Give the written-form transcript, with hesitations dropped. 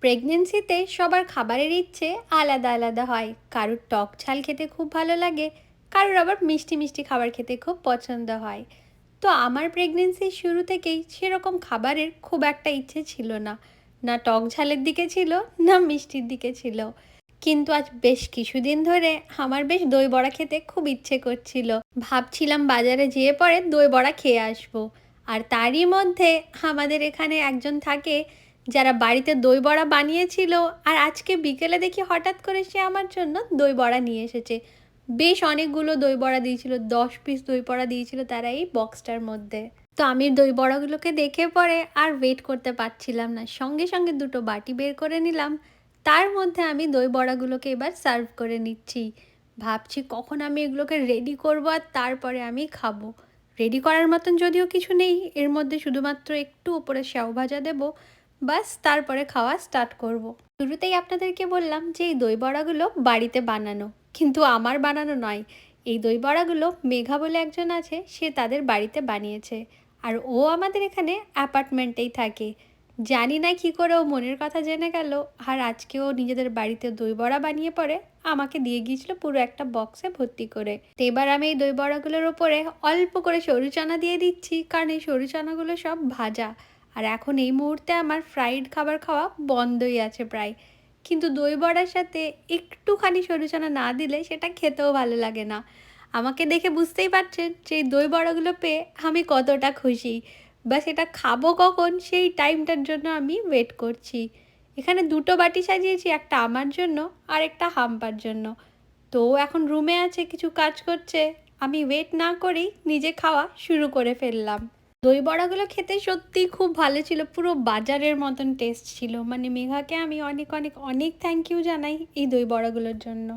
প্রেগনেন্সিতে সবার খাবারের ইচ্ছে আলাদা আলাদা হয়। কারোর টক ঝাল খেতে খুব ভালো লাগে, কারোর আবার মিষ্টি মিষ্টি খাবার খেতে খুব পছন্দ হয়। তো আমার প্রেগনেন্সির শুরু থেকেই সেরকম খাবারের খুব একটা ইচ্ছে ছিল না। না টক ঝালের দিকে ছিল, না মিষ্টির দিকে ছিল। কিন্তু আজ বেশ কিছুদিন ধরে আমার বেশ দই বড়া খেতে খুব ইচ্ছে করছিল। ভাবছিলাম বাজারে যেয়ে পরে দই বড়া খেয়ে আসবো। আর তারই মধ্যে আমাদের এখানে একজন থাকে যারা বাড়িতে দই বড়া বানিয়েছিল, আর আজকে বিকেলে দেখি হঠাৎ করে সে আমার জন্য দই বড়া নিয়ে এসেছে। বেশ অনেকগুলো দই বড়া দিয়েছিল, 10 পিস দই বড়া দিয়েছিল তারা এই বক্সটার মধ্যে। তো আমি দই বড়াগুলোকে দেখে পরে আর ওয়েট করতে পারছিলাম না, সঙ্গে সঙ্গে দুটো বাটি বের করে নিলাম। তার মধ্যে আমি দই বড়াগুলোকে এবার সার্ভ করে নিচ্ছি। ভাবছি কখন আমি এগুলোকে রেডি করব আর তারপরে আমি খাবো। রেডি করার মতন যদিও কিছু নেই, এর মধ্যে শুধুমাত্র একটু উপরে সেও ভাজা দেবো, বাস তারপরে খাওয়া স্টার্ট করব। শুরুতেই আপনাদেরকে বললাম যে এই দই বড়াগুলো বাড়িতে বানানো, কিন্তু আমার বানানো নয়। এই দই বড়াগুলো মেঘা বলে একজন আছে, সে তাদের বাড়িতে বানিয়েছে। আর ও আমাদের এখানে অ্যাপার্টমেন্টেই থাকে। জানি না কী করে ও মনের কথা জেনে গেল, আর আজকে ও নিজেদের বাড়িতে দই বড়া বানিয়ে পরে আমাকে দিয়ে গিয়েছিল পুরো একটা বক্সে ভর্তি করে। তো এবার আমি এই দই বড়াগুলোর ওপরে অল্প করে সরু চানা দিয়ে দিচ্ছি, কারণ এই সরু চানাগুলো সব ভাজা। আর এখন এই মুহূর্তে আমার ফ্রাইড খাবার খাওয়া বন্ধই আছে প্রায়। কিন্তু দই বড়ার সাথে একটুখানি সরু চানা না দিলে সেটা খেতেও ভালো লাগে না। আমাকে দেখে বুঝতেই পারছেন যে এই দই বড়াগুলো পেয়ে আমি কতটা খুশি। বা সেটা খাবো কখন সেই টাইমটার জন্য আমি ওয়েট করছি। এখানে দুটো বাটি সাজিয়েছি, একটা আমার জন্য আর একটা হাম্পার জন্য। তো ও এখন রুমে আছে, কিছু কাজ করছে। আমি ওয়েট না করেই নিজে খাওয়া শুরু করে ফেললাম। দই বড়াগুলো খেতে সত্যিই খুব ভালো ছিল, পুরো বাজারের মতন টেস্ট ছিল। মানে মেঘাকে আমি অনেক অনেক অনেক থ্যাংক ইউ জানাই এই দই বড়াগুলোর জন্য।